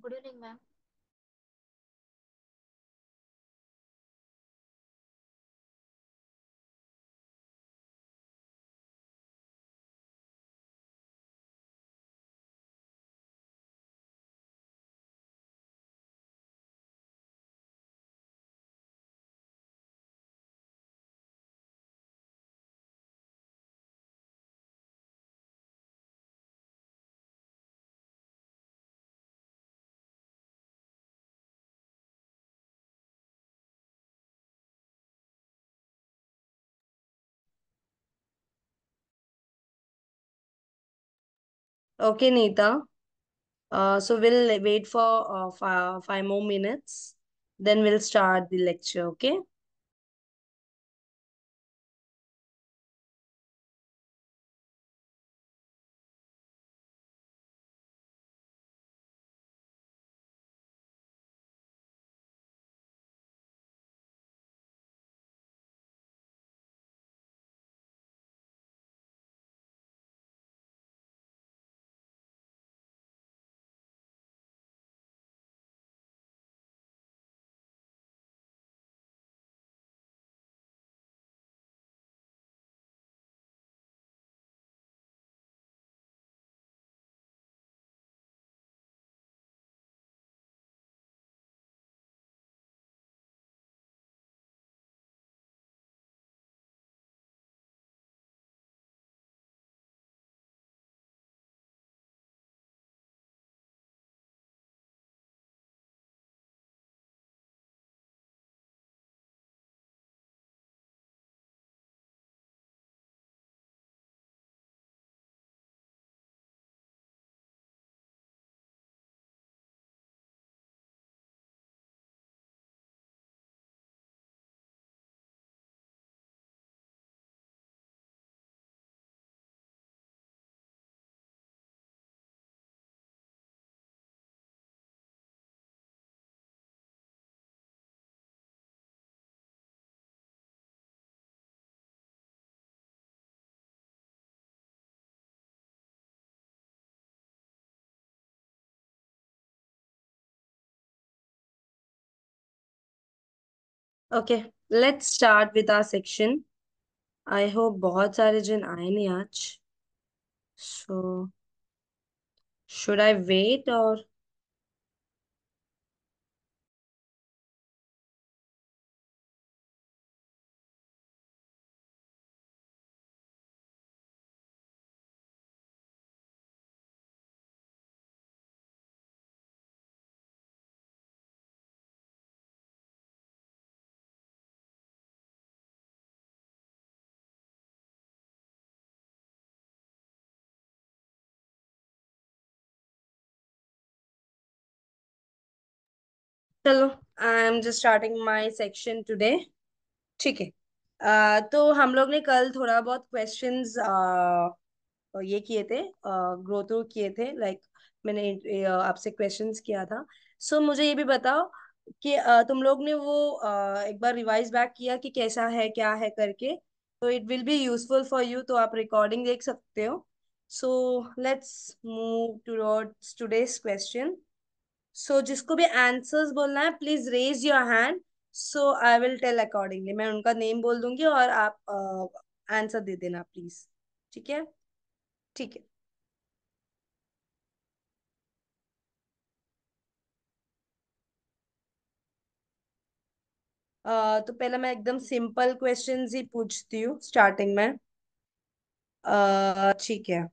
Good evening ma'am. Okay, Neeta. So we'll wait for 5 more minutes. Then we'll start the lecture. Okay. Okay. Let's start with our section. I hope बहुत सारे जन आए नहीं आज. So should I wait or? चलो. आई am just starting my section today. ठीक है. तो हम लोग ने कल थोड़ा बहुत क्वेश्चंस ये किए थे. ग्रो थ्रू किए थे. लाइक मैंने आपसे क्वेश्चंस किया था. सो मुझे ये भी बताओ कि तुम लोग ने वो एक बार रिवाइज बैक किया कि कैसा है क्या है करके. तो it will be useful for you. तो आप रिकॉर्डिंग देख सकते हो. So let's move towards today's question. So जिसको भी आंसर्स बोलना है please raise your hand. So I will tell accordingly. मैं उनका नेम बोल दूंगी और आप आंसर दे देना प्लीज. ठीक है. ठीक है. तो पहले मैं एकदम सिंपल क्वेश्चंस ही पूछती हूँ स्टार्टिंग में. ठीक है.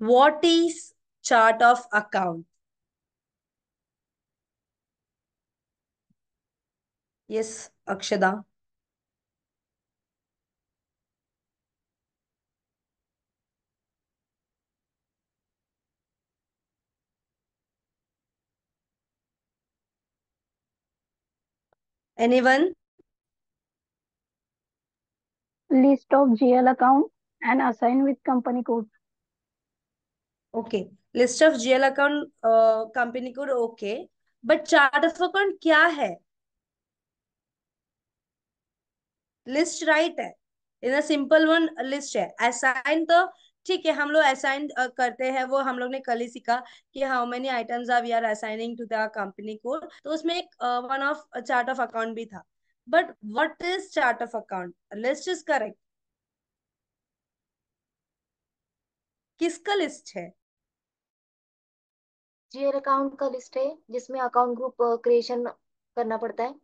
What is chart of account? Yes. Akshada. Anyone? List of GL account and assign with company code. Okay. List of GL account company code. Okay. But chart of account क्या है? List right है, इन a simple one list है। Assign तो ठीक है, हम लोग assign करते हैं, वो हम लोग ने कल ही सीखा कि how many items are we are assigning to the company code, तो उसमें एक one of chart of account भी था। But what is chart of account? List is correct. किसका लिस्ट है? जीएल अकाउंट का लिस्ट है जिसमें अकाउंट ग्रुप क्रिएशन करना पड़ता है।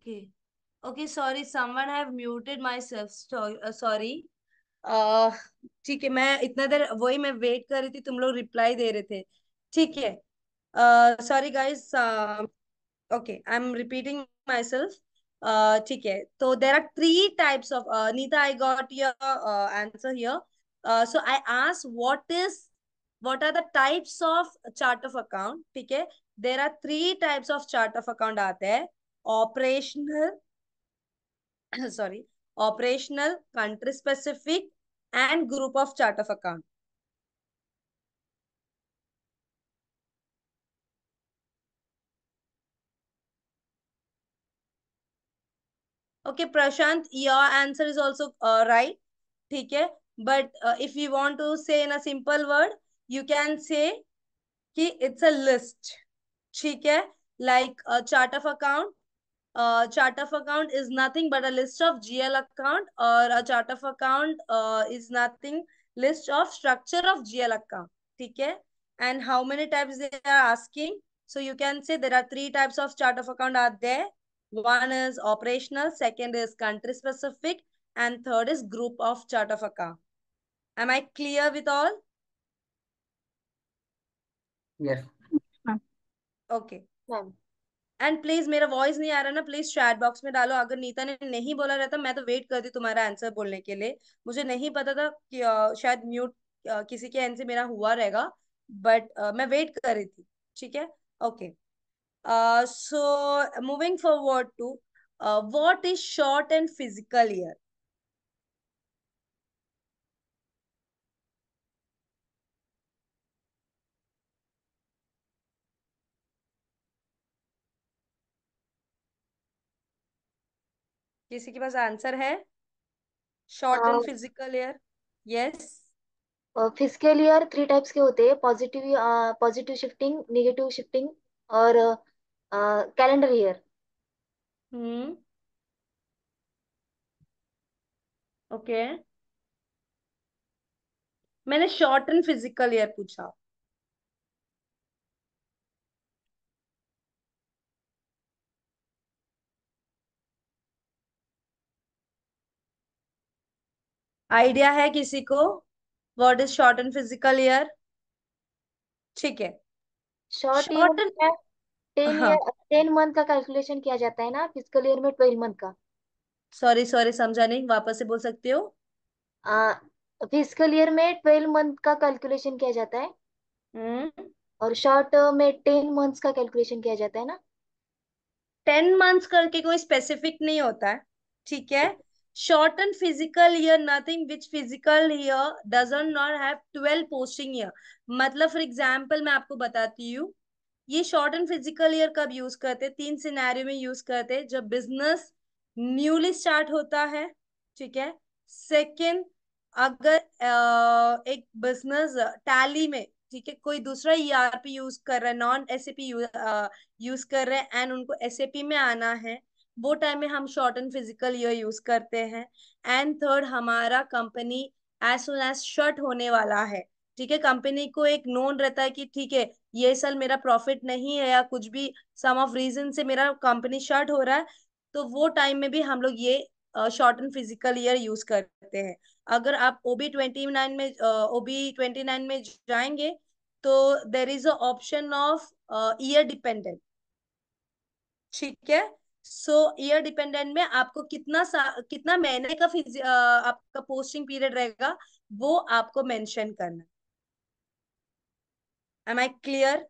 Okay, okay, sorry, someone have muted myself, sorry. ठीक है, मैं इतना देर वही मैं वेट कर रही थी, तुम लोग रिप्लाई दे रहे थे। ठीक है, sorry guys. Okay, I am repeating myself. ठीक है, तो there are three types of, Neeta, I got your answer here. So I ask what are the types of chart of account? ठीक है, there are three types of chart of account आते हैं। Operational sorry, operational, country specific, and group of chart of account. Okay, Prashant, your answer is also right. ठीक है, but if you want to say in a simple word, you can say कि it's a list. ठीक है, like a chart of account. Chart of account is nothing but a list of GL account, or a chart of account is nothing list of structure of GL account. ठीक है, and how many types they are asking? So you can say there are three types of chart of account are there. One is operational, second is country specific, and third is group of chart of account. Am I clear with all? Yes. Okay. Ma'am and please मेरा voice नहीं आ रहा ना, please chat box में डालो। अगर नीता ने नहीं बोला रहता मैं तो वेट करती तुम्हारा आंसर बोलने के लिए। मुझे नहीं पता था कि शायद म्यूट किसी के एंड से मेरा हुआ रहेगा, बट मैं वेट कर रही थी। ठीक है, okay. So moving forward to what is short and physical year? किसी के पास आंसर है? Short and physical year, yes. Physical year 3 types के होते हैं, पॉजिटिव शिफ्टिंग, नेगेटिव शिफ्टिंग और कैलेंडर ईयर। Hmm, okay. मैंने शॉर्ट एंड फिजिकल ईयर पूछा। आइडिया है किसी को? What is short and physical year? ठीक है। शॉर्ट ईयर शॉर्ट एंड, में 10 ईयर, हाँ, 10 मंथ का कैलकुलेशन किया जाता है ना, फिजिकल ईयर में 12 मंथ का। सॉरी सॉरी समझा नहीं, वापस से बोल सकते हो? फिजिकल ईयर में 12 मंथ का कैलकुलेशन किया जाता है, हम्म। और शॉर्ट में 10 मंथ्स का कैलकुलेशन किया जाता है ना। 10 मंथ्स करके कोई स्पेसिफिक नहीं होता है, ठीक है। Short and physical year, nothing which physical year doesn't not have 12 posting year. मतलब फॉर एग्जाम्पल मैं आपको बताती हूँ, ये शॉर्ट एंड फिजिकल ईयर कब यूज करते हैं? 3 सिनेरियो में यूज करते हैं। जब बिजनेस न्यूली स्टार्ट होता है, ठीक है। सेकंड, अगर एक बिजनेस टैली में, ठीक है, कोई दूसरा ईआरपी यूज कर रहा है, नॉन एसएपी यूज कर रहे हैं, एंड उनको एसएपी में आना है, वो टाइम में हम short and physical year use करते हैं। एंड थर्ड, हमारा company as soon as shut होने वाला है, ठीक है, कंपनी को एक नोन रहता है कि ठीक है ये साल मेरा प्रॉफिट नहीं है या कुछ भी सम ऑफ रीजन से मेरा कंपनी शट हो रहा है, तो वो टाइम में भी हम लोग ये short and physical year use करते हैं। अगर आप ओबी 29 में जाएंगे, तो देर is a option of year dependent, ठीक है। सो ईयर डिपेंडेंट में आपको कितना महीने का आपका पोस्टिंग पीरियड रहेगा, वो आपको मेंशन करना। Am I clear?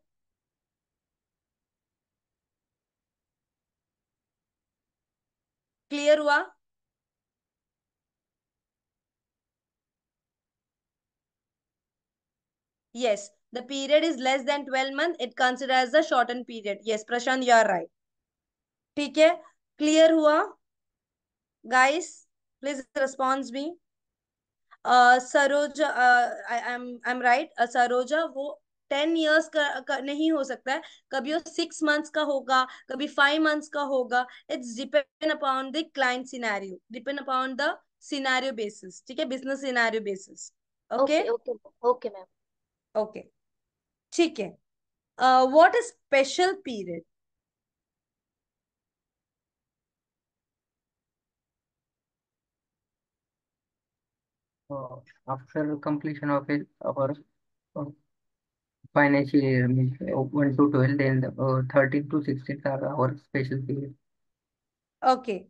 क्लियर हुआ? Yes, the period is less than 12 months. It considered as the shortened period. Yes, Prashant, you are right. ठीक है, क्लियर हुआ? Guys, please response me. Saroja, I am right? Saroja, वो 10 years नहीं हो सकता है। कभी वो 6 मंथ्स का होगा, कभी 5 मंथ्स का होगा। It's depend upon the client scenario, depend upon the scenario basis, ठीक है, business scenario basis. Okay, okay okay. Okay ma'am. Okay, ठीक है। What is special period? After completion of it, our uh, financial year means 1 to 12, then 13 to 16 are our special period. Okay,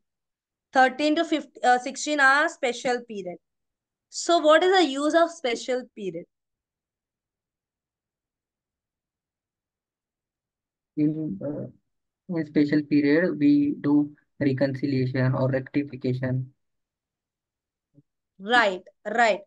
13 to 16 are special period. So what is the use of special period? In, in special period, we do reconciliation or rectification. Right, right.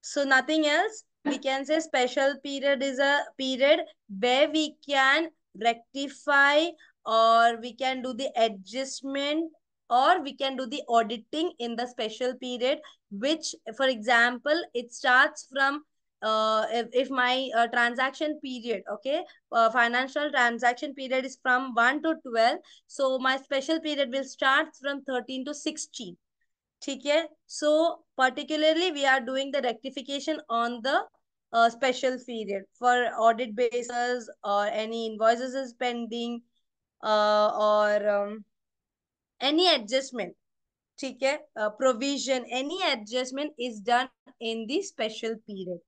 So nothing else. We can say special period is a period where we can rectify, or we can do the adjustment, or we can do the auditing in the special period, which, for example, it starts from if my transaction period, okay, financial transaction period is from 1 to 12. So my special period will start from 13 to 16. ठीक है, सो particularly we are doing the rectification on the special period for audit basis, or any invoices is pending, or any adjustment, ठीक है, provision, any adjustment is done in the special period.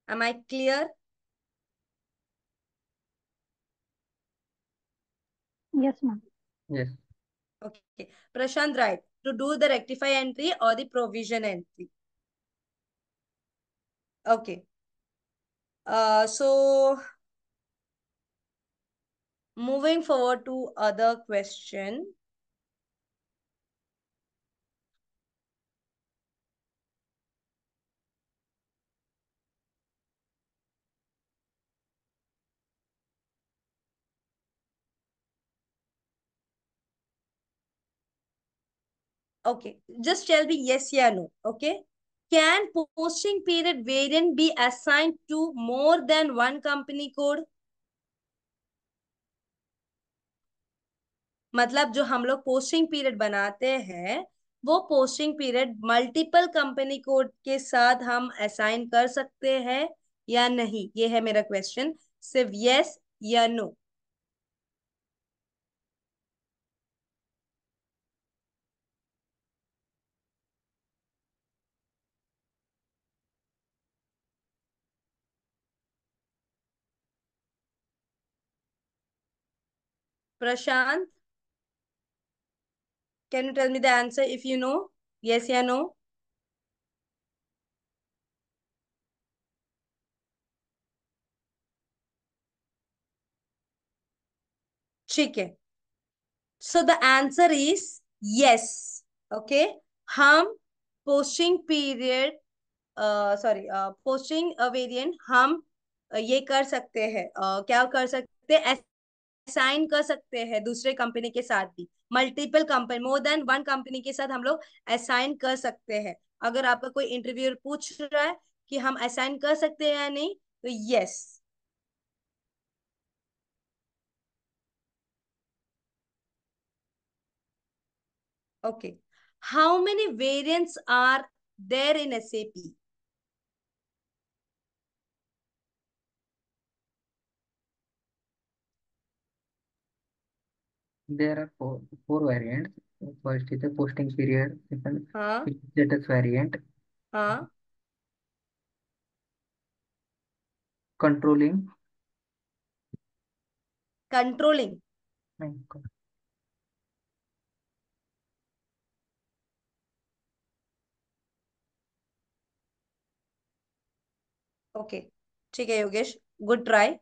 Am I clear? Yes, ma'am. Yes. Okay. Prashant, right. To do the rectify entry or the provision entry. Okay. So moving forward to other question. Okay, just tell me yes or no. Okay. Can posting period variant be assigned to more than one company code? मतलब जो हम लोग posting period बनाते हैं वो posting period multiple company code के साथ हम असाइन कर सकते हैं या नहीं, ये है मेरा क्वेश्चन। सिर्फ यस या no. Prashant, can you tell me the answer if you know? Yes या नो? ठीक है, so the answer is yes. Okay, हम posting period, sorry posting variant हम ये कर सकते हैं, क्या कर सकते हैं, असाइन कर सकते हैं दूसरे कंपनी के साथ भी। Multiple company, more than one company के साथ हम लोग असाइन कर सकते हैं। अगर आपका कोई इंटरव्यूअर पूछ रहा है कि हम असाइन कर सकते हैं या नहीं, तो yes. Okay, how many variants are there in SAP? There are four variants. First is the posting period. Second, हाँ status variant. हाँ, Controlling. कंट्रोलिंग। ओके, ठीक है योगेश, गुड ट्राई।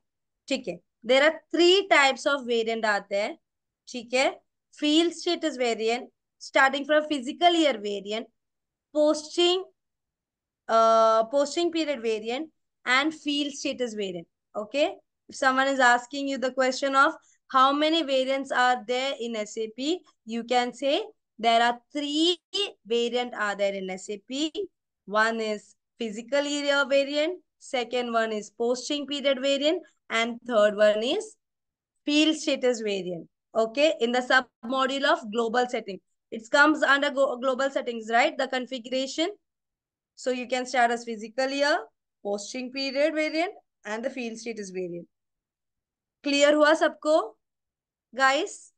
ठीक है, there are three types of variant आते हैं। ठीक है, field status variant, starting from physical year variant, posting posting period variant, and field status variant. Okay, if someone is asking you the question of how many variants are there in SAP, you can say there are three variant are there in SAP. One is physical year variant, second one is posting period variant, and third one is field status variant. Okay, in the sub module of global setting, it comes under global settings, right? The configuration. So you can start as physical year, posting period variant, and the field status variant. Clear हुआ सबको, guys?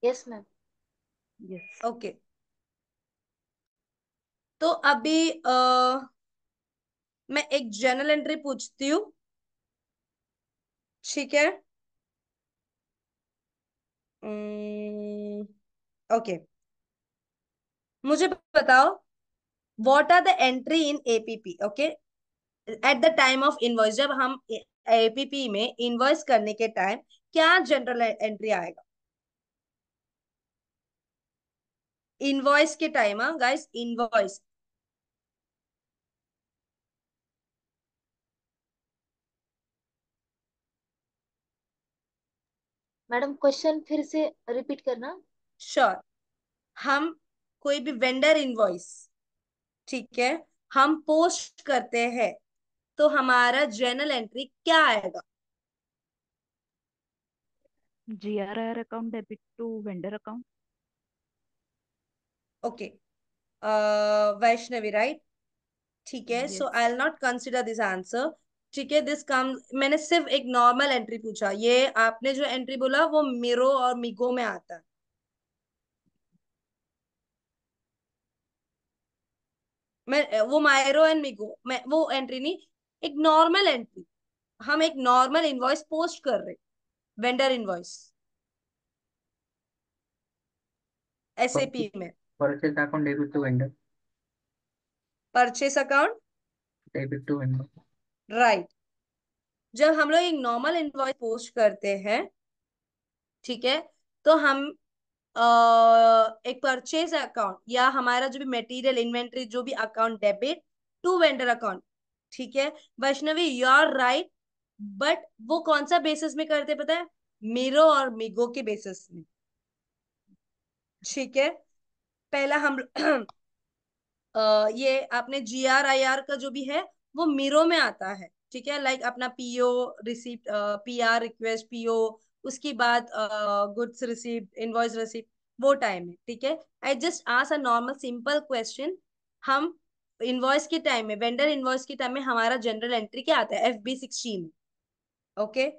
Yes ma'am. Yes. Okay. तो अभी मैं एक general entry पूछती हूँ। ठीक है। ओके, मुझे बताओ, what are the entry in APP? Okay, at the time of invoice, जब हम एपीपी में इनवॉइस करने के टाइम क्या जनरल एंट्री आएगा? इनवॉइस के टाइम, हाँ गाइस, इनवॉइस। मैडम क्वेश्चन फिर से रिपीट करना। श्योर। हम कोई भी वेंडर इनवॉइस, ठीक है, हम पोस्ट करते हैं, तो हमारा जर्नल एंट्री क्या आएगा? GRR account debit to vendor account. Okay, Vaishnavi, right? ठीक है, so I Yes. Will not consider this answer. ठीक है, दिस कम, मैंने सिर्फ एक नॉर्मल एंट्री पूछा, ये आपने जो एंट्री बोला वो मिरो और मिगो में आता है। मैं वो मायरो एंड मिगो, मैं वो एंट्री नहीं, एक नॉर्मल एंट्री। हम एक नॉर्मल इनवॉइस पोस्ट कर रहे, वेंडर इनवॉइस एसएपी में। Purchase account debit to vendor. Purchase account, debit to vendor. Right. जब हम लोग एक नॉर्मल इनवॉइस पोस्ट करते हैं, ठीक है, तो हम एक परचेज अकाउंट या हमारा जो भी मटेरियल इन्वेंटरी जो भी account debit to vendor account, ठीक है। Vaishnavi you are right, but वो कौन सा बेसिस में करते पता है? मीरो और मीगो के बेसिस में, ठीक है। पहला हम ये आपने GRIR का जो भी है वो मीरो में आता है, ठीक है। लाइक अपना PO receipt, PR request, PO, उसके बाद गुड्स रिसीप्ट, इनवॉइस रिसीप्ट, वो टाइम है, ठीक है। I just ask a normal simple question. हम इनवॉइस के टाइम में, वेंडर इनवॉइस के टाइम में हमारा जनरल एंट्री क्या आता है? FB16। ओके,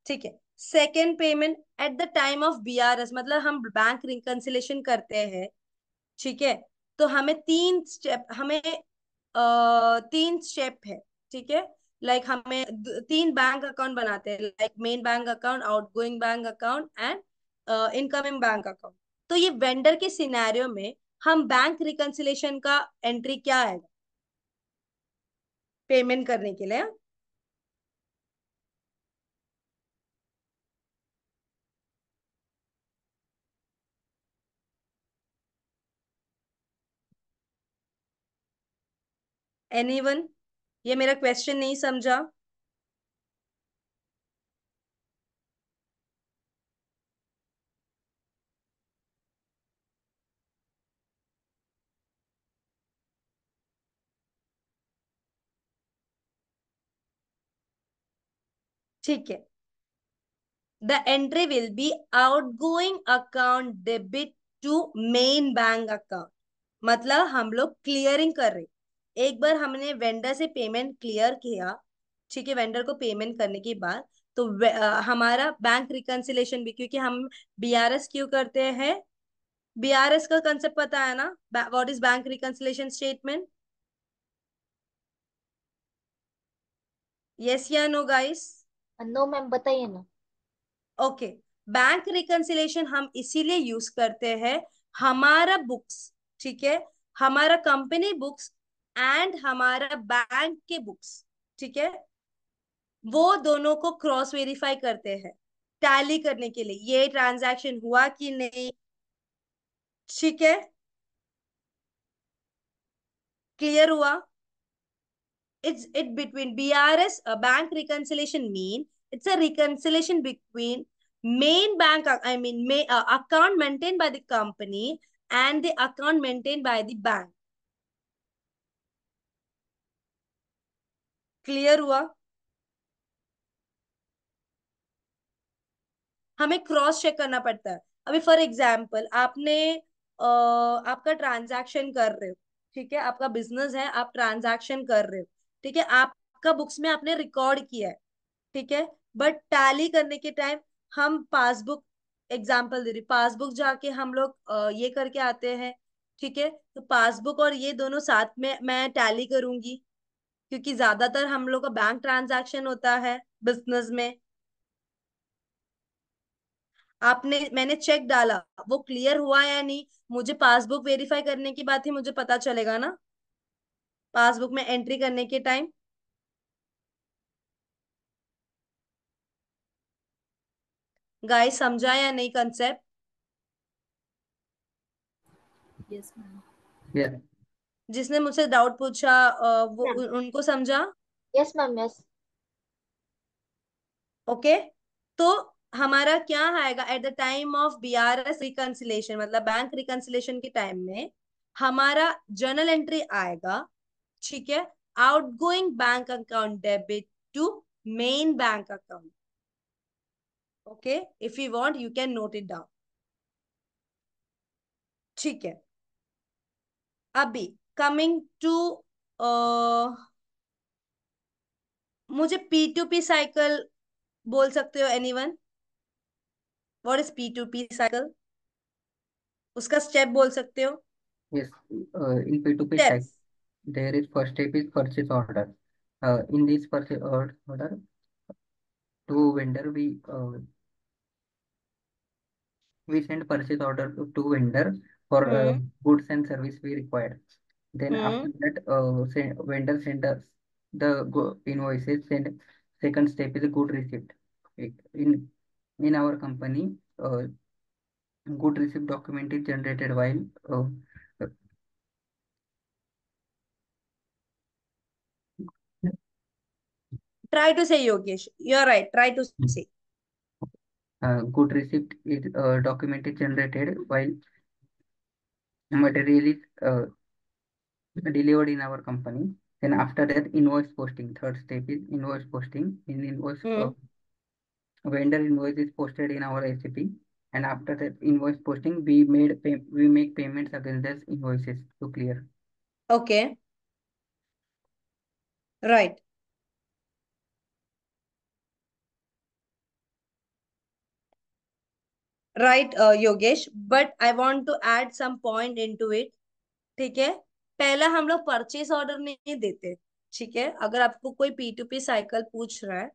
ठीक है। Second payment eight the time of BRS, मतलब हम बैंक रिकंसिलेशन करते हैं, ठीक है। तो तीन स्टेप है, ठीक है। लाइक हमें तीन बैंक अकाउंट बनाते हैं, like main bank account, outgoing bank account and incoming bank account. तो ये वेंडर के सिनेरियो में हम बैंक रिकंसिलेशन का एंट्री क्या है पेमेंट करने के लिए? एनीवन? ये मेरा क्वेश्चन नहीं समझा? ठीक है। The entry will be outgoing account debit to main bank account। मतलब हम लोग क्लियरिंग कर रहे, एक बार हमने वेंडर से पेमेंट क्लियर किया, ठीक है, वेंडर को पेमेंट करने के बाद तो हमारा बैंक रिकंसिलेशन भी, क्योंकि हम BRS क्यों करते हैं? BRS का कंसेप्ट पता है ना? What is bank reconciliation statement? Yes या नो गाइस? नो मैम, बताइए ना। ओके। बैंक रिकंसिलेशन हम इसीलिए यूज करते हैं, हमारा बुक्स, ठीक है, हमारा कंपनी बुक्स एंड हमारा बैंक के बुक्स, ठीक है, वो दोनों को क्रॉस वेरीफाई करते हैं टैली करने के लिए, ये ट्रांजैक्शन हुआ कि नहीं, ठीक है। क्लियर हुआ? It between BRS, a bank reconciliation mean it's a reconciliation between main bank, I mean account maintained by the company and the account maintained by the bank। Clear हुआ? हमें क्रॉस चेक करना पड़ता है। अभी for example आपने आपका transaction कर रहे हो, ठीक है, आपका बिजनेस है, आप ट्रांजैक्शन कर रहे हो, ठीक है, आपका बुक्स में आपने रिकॉर्ड किया है, ठीक है, बट टैली करने के टाइम हम पासबुक, एग्जाम्पल दे रही, पासबुक जाके हम लोग ये करके आते हैं, ठीक है। तो पासबुक और ये दोनों साथ में मैं टैली करूंगी, क्योंकि ज्यादातर हम लोग का बैंक ट्रांजैक्शन होता है बिजनेस में। मैंने चेक डाला, वो क्लियर हुआ या नहीं, मुझे पासबुक वेरीफाई करने की बात ही मुझे पता चलेगा ना, पासबुक में एंट्री करने के टाइम। गाइस समझा या नहीं कंसेप्ट? Yes ma'am. Yeah. जिसने मुझसे डाउट पूछा वो मैम। उनको समझा? Yes ma'am, yes. ओके। तो हमारा क्या आएगा at the time of BRS reconciliation, मतलब बैंक रिकंसिलेशन के टाइम में हमारा जर्नल एंट्री आएगा, ठीक है, outgoing bank account debit to main bank account. Okay, if you want you can note it down, ठीक है। अभी कमिंग टू मुझे P2P साइकिल बोल सकते हो anyone? What is P2P cycle? उसका स्टेप बोल सकते हो? Yes. In P2P cycle, steps. there is first step is purchase order. In this purchase order, to vendor, we send purchase order to vendor for hmm goods and service we require. Then after hmm that, vendor send us the invoices. Send second step is good receipt. In our company, good receipt document is generated while Try to say, Yogesh. You're right. Try to say. good receipt is document is generated while material is delivered in our company. Then after that, invoice posting. Third step is invoice posting. In invoice, hmm vendor invoice is posted in our SAP. And after that invoice posting, we make payments against those invoices to clear. Okay. Right. Right, Yogesh. But I want to add some point into it. ठीक है, पहला हम लोग purchase order नहीं देते। ठीक है, अगर आपको कोई P2P साइकिल पूछ रहा है,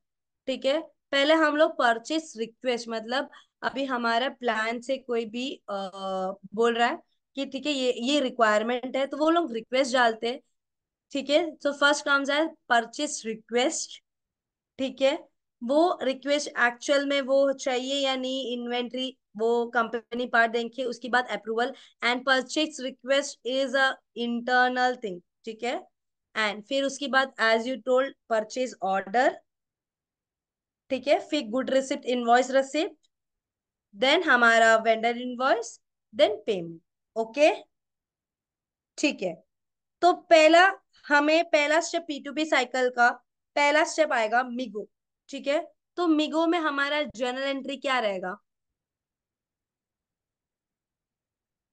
ठीक है, पहले हम लोग परचेस रिक्वेस्ट, मतलब अभी हमारा प्लान से कोई भी बोल रहा है कि ठीक है ये रिक्वायरमेंट है, तो वो लोग रिक्वेस्ट डालते हैं। ठीक है, तो फर्स्ट कम्स है परचेस रिक्वेस्ट। ठीक है, वो रिक्वेस्ट एक्चुअल में वो चाहिए या नहीं, इन्वेंट्री वो कंपनी पार्ट देंगे, उसके बाद approval. And purchase request is a internal thing. ठीक है, एंड फिर उसके बाद as you told purchase order. ठीक है, फिर good receipt, invoice receipt, then हमारा vendor invoice, then payment. Okay, ठीक है। तो पहला, हमें पहला स्टेप P2P साइकिल का पहला स्टेप आएगा मिगो। ठीक है, तो मिगो में हमारा जर्नल एंट्री क्या रहेगा?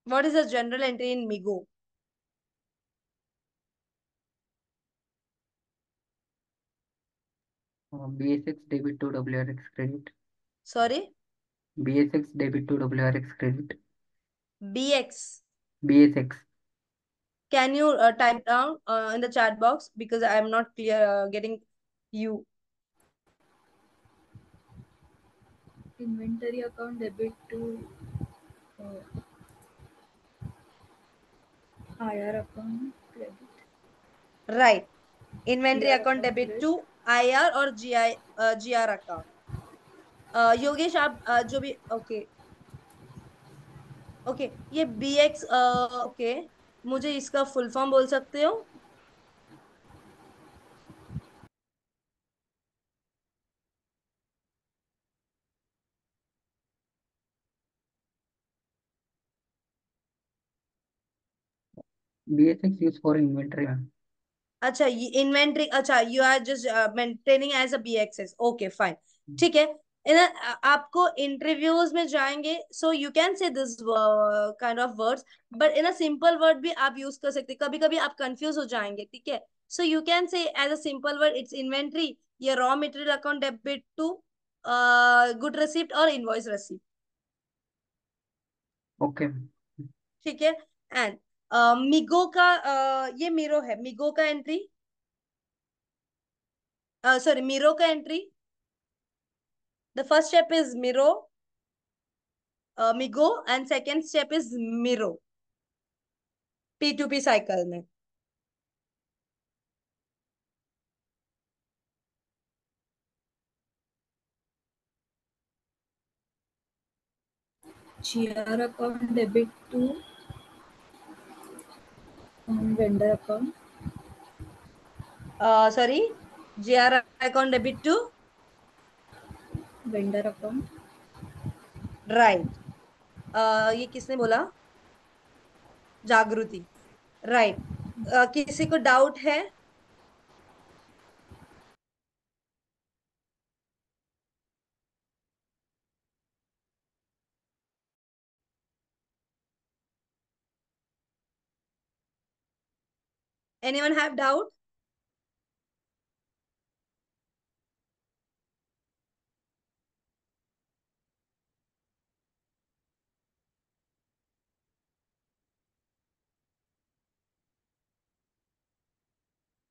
What is the general entry in MIGO? BSX debit to WRX credit. Sorry, BSX debit to WRX credit. BX। BSX. Can you type down in the chat box because I am not clear getting you? Inventory account debit to uh, IR account credit. Right, inventory GR account account debit to credit. IR और GR account. Yogesh आप जो भी, okay okay, ये BX, okay, मुझे इसका full form बोल सकते हो? BSX used for inventory, ma'am. अच्छा, ये इन्वेंट्री, अच्छा, you are just maintaining as a BXS। Okay fine, ठीक है। आपको इंटरव्यूज में जाएंगे, so you can say this kind of words, but in a simple word भी आप यूज कर सकते, कभी कभी आप कंफ्यूज हो जाएंगे। ठीक है, so you can say as a simple word it's inventory या raw material account debit to good receipt और इनवॉइस रिसिप्ट। Okay. ठीक है, एंड मिगो का ये मिरो है, मिगो का entry, sorry, Miro ka entry. The first step is Migo, and second step is Miro, P2P cycle में। GR account debit to vendor account. Sorry, GR account debit to Vendor account. right। ये किसने बोला? जागृति। Right, किसी को doubt है? Anyone have doubt?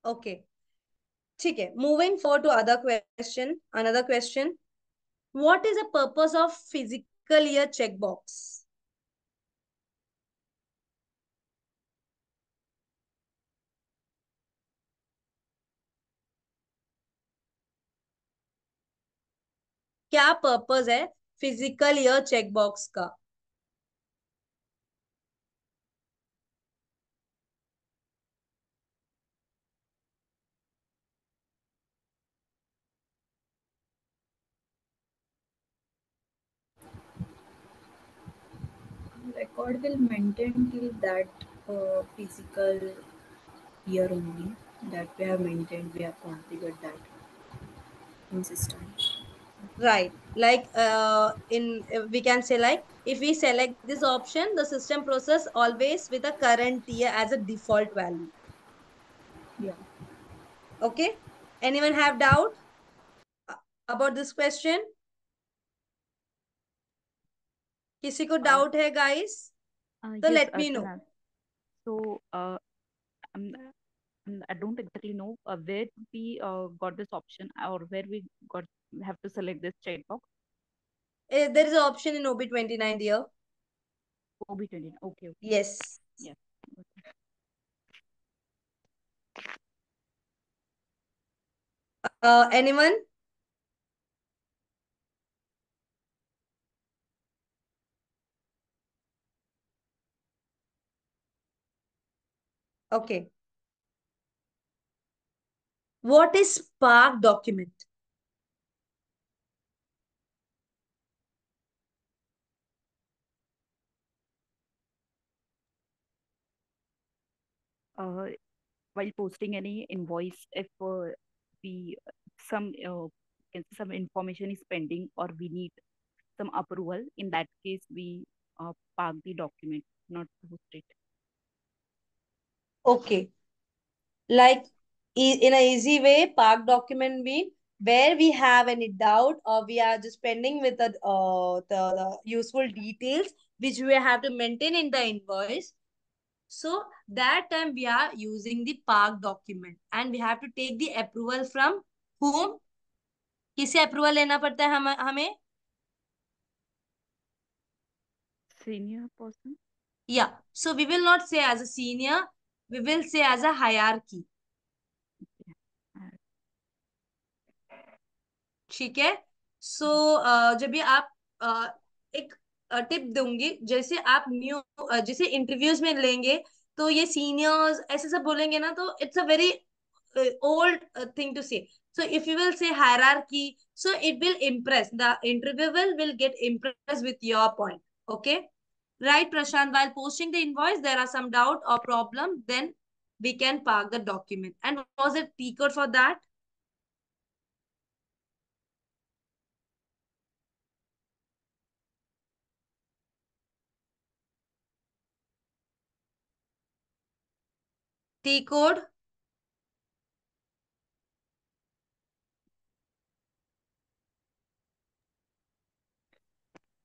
Okay, ठीक है, moving for to another question. What is the purpose of physical year checkbox? क्या पर्पस है फिजिकल ईयर चेकबॉक्स का? Record will maintain till that physical year only that we have maintained, we have configured that in system. Right. Like we can say like if we select this option, the system process always with a current year as a default value. Yeah. Okay. Anyone have doubt about this question? किसी को doubt है guys? So Yes, let me know. Archana. So, um, I don't exactly know where we got this option or where we got have to select this checkbox. There is an option in OB29 here. OB29. Okay, okay. Yes. Yes. Okay. Anyone? Okay. What is Spark document? Uh, while posting any invoice, if we some some information is pending or we need some approval, in that case we park the document, not post it. Okay. Like in a easy way, Park document mean where we have any doubt or we are just pending with the useful details which we have to maintain in the invoice. So that time we are using the Park document and we have to take the approval from whom? किसे approval लेना पड़ता है हमें? Senior person. Yeah. So we will not say as a senior, we will say as a hierarchy. ठीक है. सो जब भी आप एक टिप दूंगी, जैसे आप न्यू जैसे इंटरव्यूज में लेंगे तो ये सीनियर्स ऐसे सब बोलेंगे ना, तो it's a very old thing to say. So if you will say hierarchy, so it will impress the interviewer will get impressed with your point. Okay, right Prashant? While posting the invoice there are some doubt or problem, then we can park the document. And was it T code for that? T code?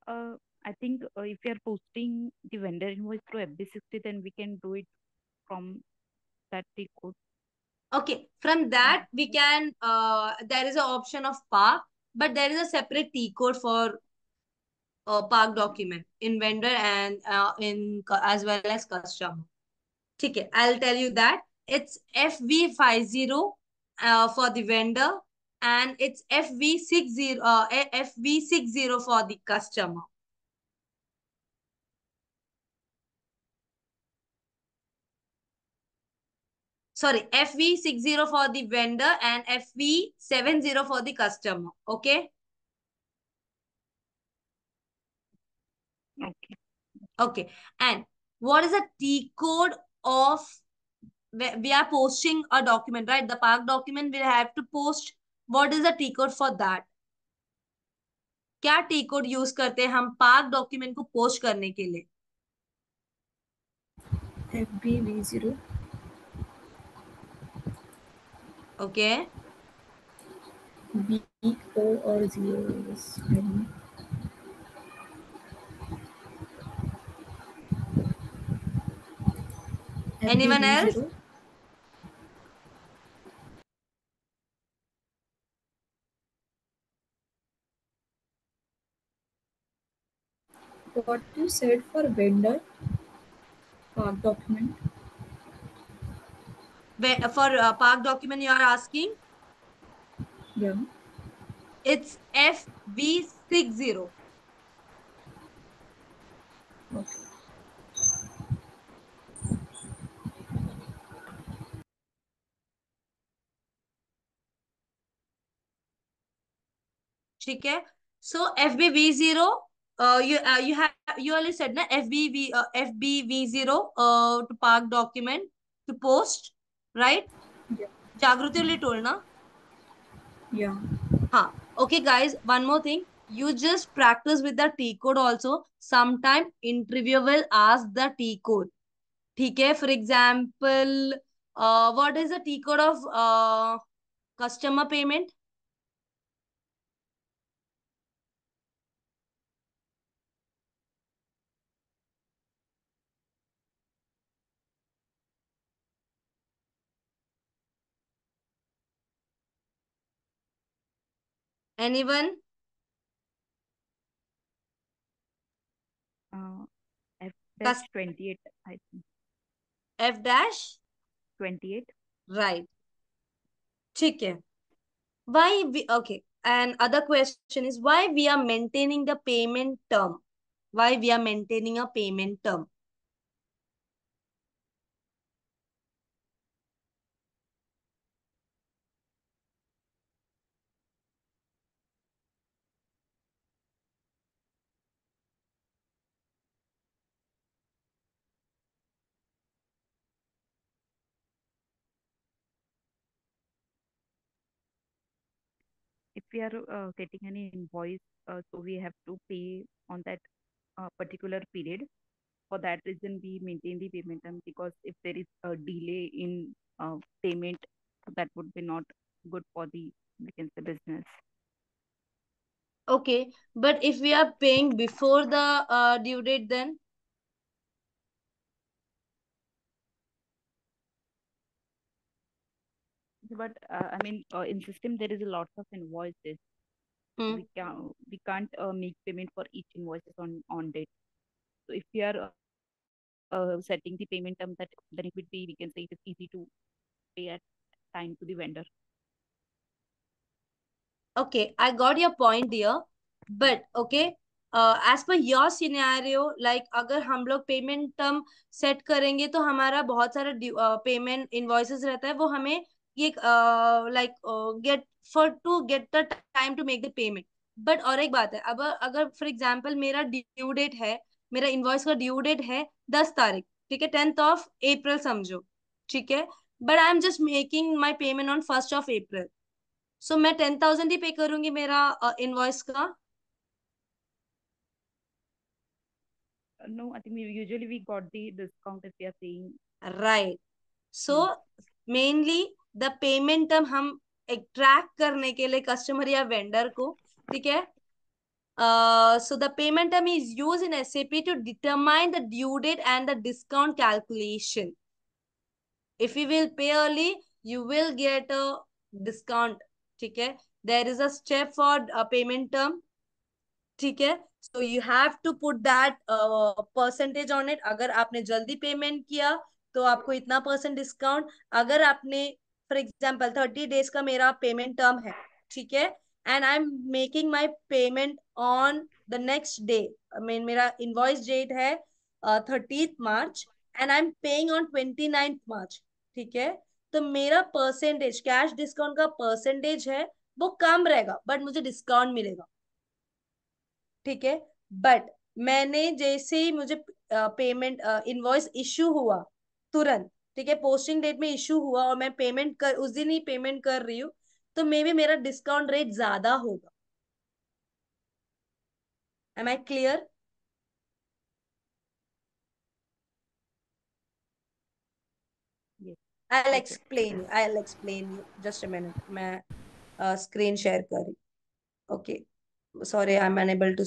I think if we are posting the vendor invoice through FB60, then we can do it from that T code. Okay, from that we can, there is an option of Park, but there is a separate T code for Park document in vendor and as well as customer. ठीक है, I'll tell you that it's FV50 for the vendor and it's FV60 for the customer. Sorry, FV60 for the vendor and FV70 for the customer. Okay. Okay. Okay. And what is the T code of we are posting a document, right? The Park document we have to post. What is the T code for that? क्या T code use करते हैं हम park document को post करने के लिए? FBV0. Okay. BO or 0 is I don't know. Anyone else? FBV0. What you said for vendor document? For park document, you are asking? Yeah. It's FV60. Okay. ठीक है. So FBV0, you already said na FBV0 to park document to post, right? Yeah. Jagruti only told na. Yeah. हाँ. Okay guys, one more thing. You just practice with the T code also. Sometime interview will ask the T code. ठीक है. For example, what is the T code of customer payment? Anyone? F Cus- dash 28, I think. F dash? 28. Right. ठीक है. Why we, okay, and other question is why we are maintaining the payment term? Why we are maintaining a payment term? If we are getting any invoice, so we have to pay on that particular period. For that reason, we maintain the payment term, because if there is a delay in payment, that would be not good for the, we can say, business. Okay, but if we are paying before the due date, then But I mean, in system there is a lot of invoices. hmm. We can't make payment for each invoices on date. So if we are setting the payment term, that then it would be, we can say, it is easy to pay at time to the vendor. Okay, I got your point dear, but okay, as per your scenario, like अगर हम लोग payment term set करेंगे तो हमारा बहुत सारा payment invoices रहता है, वो हमें ये like get for to get the time to make the payment. But और एक बात है, अब अगर फॉर एग्जांपल मेरा ड्यू डेट है, मेरा इनवॉइस का ड्यू डेट है 10 तारीख, ठीक है, 10th of April समझो, ठीक है, but I am just making my payment on 1st of April. सो मैं 10,000 ही पे करूंगी मेरा इनवॉइस का. No, I think usually we got the discount if we are paying. Right. So mainly the payment term हम track करने के लिए customer या वेंडर को, ठीक है, so the payment term is used in SAP to determine the due date and the discount calculation. If you will pay early, you will get a discount. ठीक है. There is a step for a payment term. ठीक है. So you have to put that percentage on it. अगर आपने जल्दी payment किया तो आपको इतना परसेंट डिस्काउंट. अगर आपने फॉर एग्जाम्पल 30 days का मेरा पेमेंट टर्म है, ठीक है, and I am making my payment on the next day, mean मेरा इनवॉइस डेट है 30th March and I am paying on 29th March, ठीक है, तो मेरा परसेंटेज कैश डिस्काउंट का परसेंटेज है वो कम रहेगा, बट मुझे डिस्काउंट मिलेगा. ठीक है. बट मैंने जैसे ही मुझे पेमेंट इनवॉइस इशू हुआ तुरंत, ठीक है, पोस्टिंग डेट में इशू हुआ और मैं पेमेंट कर उस दिन ही पेमेंट कर रही हूँ, तो मे बी मेरा डिस्काउंट रेट ज्यादा होगा. Am I clear? Yes. I'll Okay. explain you. I'll explain you. Just a minute. मैं स्क्रीन शेयर कर रही. Okay. Sorry, I am unable to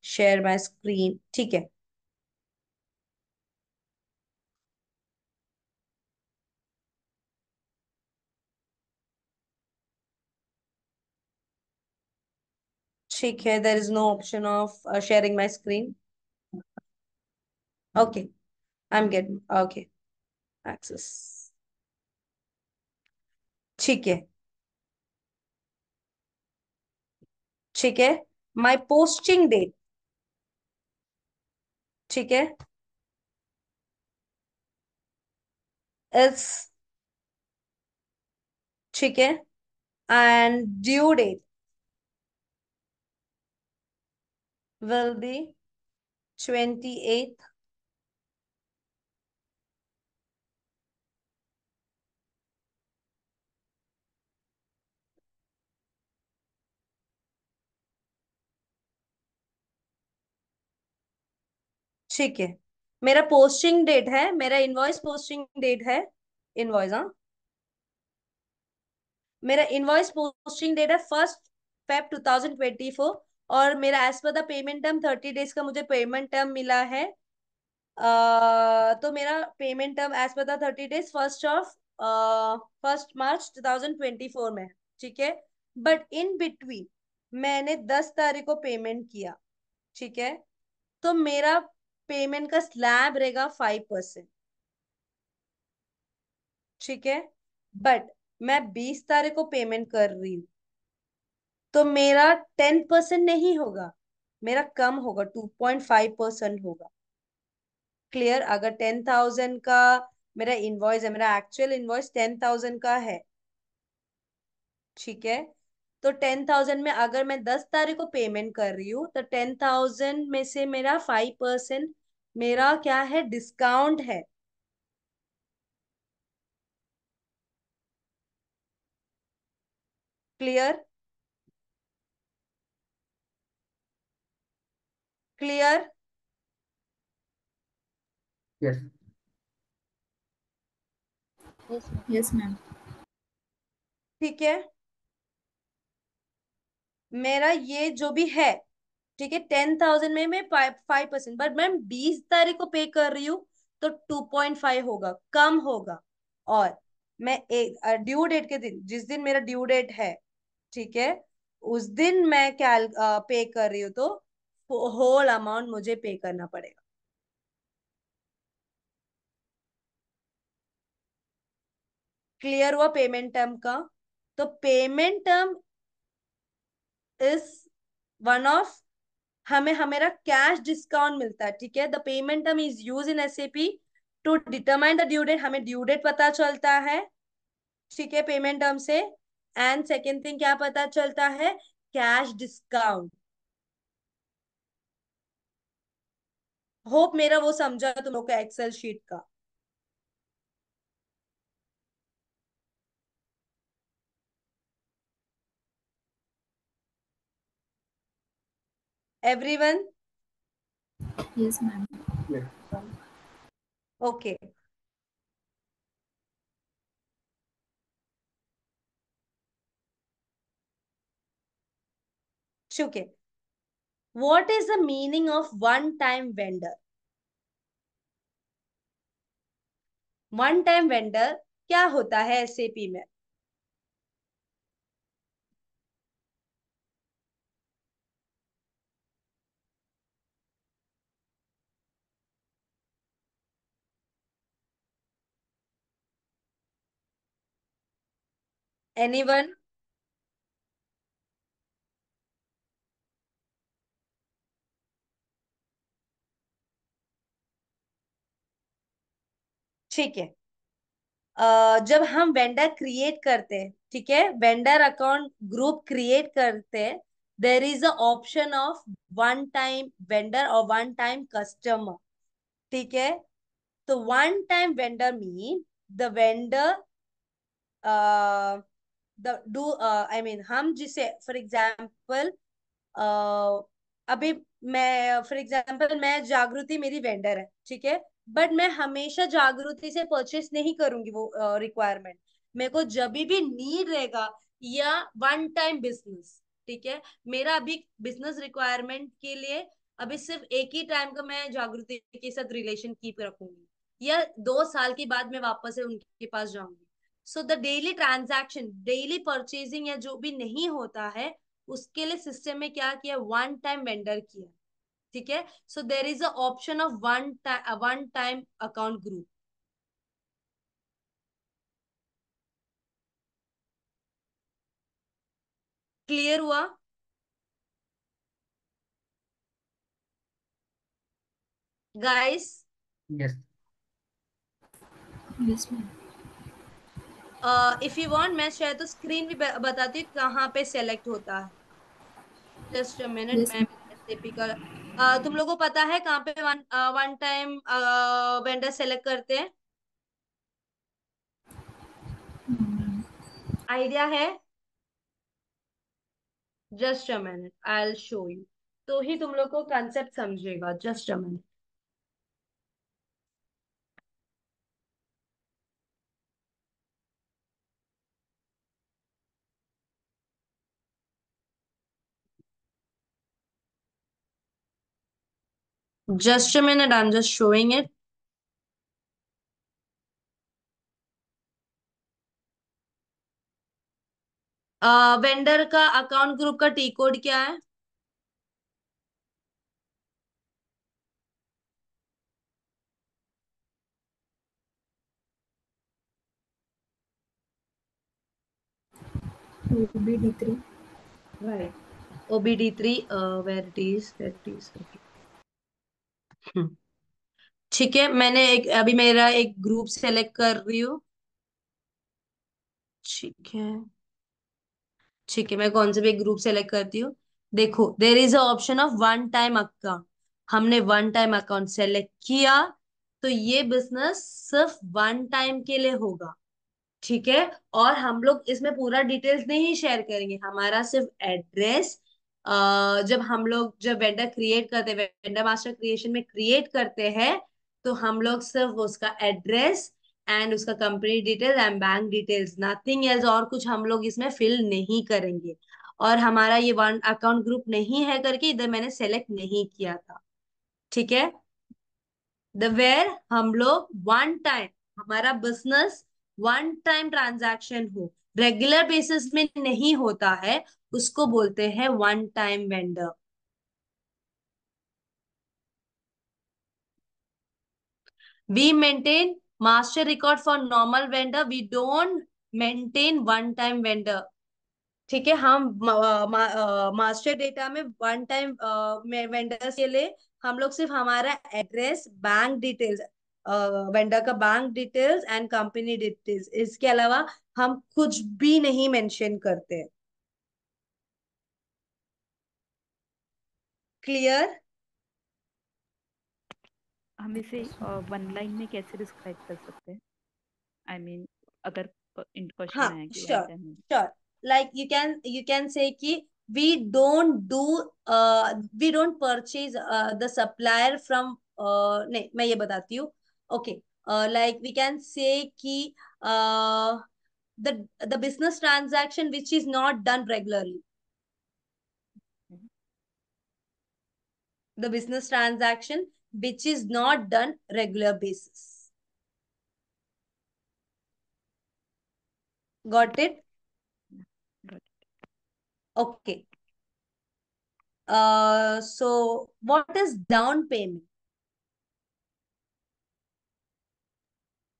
share my screen. ठीक है. ठीक है, there is no option of sharing my screen. Okay, I am getting. Okay, access. ठीक है. ठीक है. My posting date. ठीक है. इज. ठीक है. And due date will be 28th. ठीक है. मेरा पोस्टिंग डेट है, मेरा इनवॉइस पोस्टिंग डेट है. इनवॉइस, हाँ, मेरा इनवॉइस पोस्टिंग डेट है 1 Feb 2024. और मेरा as per the payment term 30 days का मुझे पेमेंट टर्म मिला है. तो मेरा payment term as per the 30 days 1 March 2024 में है. ठीक है. बट इन बिटवीन मैंने 10 तारीख को पेमेंट किया. ठीक है. तो मेरा पेमेंट का स्लैब रहेगा 5%. ठीक है. बट मैं 20 तारीख को पेमेंट कर रही हूँ, तो मेरा 10% नहीं होगा, मेरा कम होगा, 2.5% होगा. क्लियर? अगर 10,000 का मेरा इनवॉइस है, मेरा एक्चुअल इनवॉइस 10,000 का है. ठीक है. तो 10,000 में अगर मैं 10 तारीख को पेमेंट कर रही हूँ, तो 10,000 में से मेरा 5% मेरा क्या है, डिस्काउंट है. Clear? Clear? Yes. Yes ma'am. Yes, ma'am. ठीक है. मेरा ये जो भी है, ठीक है, 10,000 में मैं 5%, बट मैं 20 तारीख को पे कर रही हूँ, तो 2.5 होगा, कम होगा. और मैं एक ड्यू डेट के दिन, जिस दिन मेरा ड्यू डेट है, ठीक है, उस दिन मैं पे कर रही हूँ, तो होल अमाउंट मुझे पे करना पड़ेगा. क्लियर हुआ पेमेंट टर्म का? तो payment term is one of, हमें हमेरा कैश डिस्काउंट मिलता है. ठीक है. The payment term is use in SAP to determine the due date. हमें ड्यू डेट पता चलता है, ठीक है, पेमेंट टर्म से. एंड सेकेंड थिंग क्या पता चलता है, कैश डिस्काउंट. होप मेरा वो समझा तुम लोग का एक्सेल शीट का. Everyone? Yes, ma'am. Yes. Okay. ठीक है. What is the meaning of one time vendor? One time vendor क्या होता है एसएपी में? एनीवन? ठीक है. जब हम वेंडर क्रिएट करते हैं, ठीक है, वेंडर अकाउंट ग्रुप क्रिएट करते हैं, देर is a option of one time vendor और वन टाइम कस्टमर. ठीक है. तो one time vendor mean the vendor, the do I mean, हम जिसे फॉर एग्जाम्पल, अभी मैं फॉर एग्जाम्पल, मैं जागृति मेरी वेंडर है, ठीक है, बट मैं हमेशा जागृति से परचेस नहीं करूंगी वो रिक्वायरमेंट. मेरे को जब भी नीड रहेगा, या वन टाइम बिजनेस, ठीक है, मेरा अभी बिजनेस रिक्वायरमेंट के लिए अभी सिर्फ एक ही टाइम का मैं जागृति के साथ रिलेशन कीप रखूंगी, या 2 साल के बाद मैं वापस से उनके पास जाऊंगी. So the daily transaction, daily purchasing या जो भी नहीं होता है, उसके लिए सिस्टम में क्या किया, वन टाइम वेंडर किया। ठीक है, so there is a option of one time account group. Clear हुआ? Guys, Yes. Yes, ma'am. If you want मैं शायद तो स्क्रीन भी बताती हूँ कहाँ पे सेलेक्ट होता है। जस्ट अ मिनट, Yes, मैं ma'am. एसएपी का तुम लोगों को पता है कहाँ पे वन टाइम वेंडर सेलेक्ट करते हैं? आइडिया है? Just a minute, I will show you, तो ही तुम लोग को कंसेप्ट समझेगा। Just a minute. Just a minute, I am just showing it. Vendor का अकाउंट ग्रुप का टी कोड क्या है? OBD3. Right, OBD3। Where it is, where it is, okay. ठीक है, मैंने एक अभी मेरा एक ग्रुप सेलेक्ट कर रही हूँ। ठीक है, ठीक है, मैं कौन से भी एक ग्रुप सेलेक्ट करती हूँ। देखो, देर is a option of one time account. हमने वन टाइम अकाउंट सेलेक्ट किया, तो ये बिजनेस सिर्फ वन टाइम के लिए होगा। ठीक है, और हम लोग इसमें पूरा डिटेल्स नहीं शेयर करेंगे, हमारा सिर्फ एड्रेस। जब हम लोग जब वेंडर क्रिएट करते हैं, वेंडर मास्टर क्रिएशन में क्रिएट करते हैं, तो हम लोग सिर्फ उसका एड्रेस एंड उसका company details and bank details, nothing else, और कुछ हम लोग इसमें फिल नहीं करेंगे। और हमारा ये वन अकाउंट ग्रुप नहीं है करके इधर मैंने सेलेक्ट नहीं किया था। ठीक है, द वेयर हम लोग वन टाइम, हमारा बिजनेस वन टाइम ट्रांजैक्शन हो, रेगुलर बेसिस में नहीं होता है, उसको बोलते हैं one time vendor. We maintain master record for normal vendor, we don't maintain one time vendor. ठीक है, हम मास्टर डेटा में वन टाइम वेंडर्स के लिए हम लोग सिर्फ हमारा एड्रेस, बैंक डिटेल्स, वेंडर का bank details and company details, इसके अलावा हम कुछ भी नहीं मेंशन करते। क्लियर? हम इसे वन लाइन में कैसे डिस्क्राइब कर सकते हैं? आई मीन, अगर इन हाँ, क्वेश्चन आया कि one sure, time. Sure. Like you can से कि we don't do we don't purchase the supplier from नहीं, मैं ये बताती हूँ। Okay, like we can say कि the the business transaction which is not done regularly, the business transaction which is not done regular basis. Got it? Okay. So what is down payment?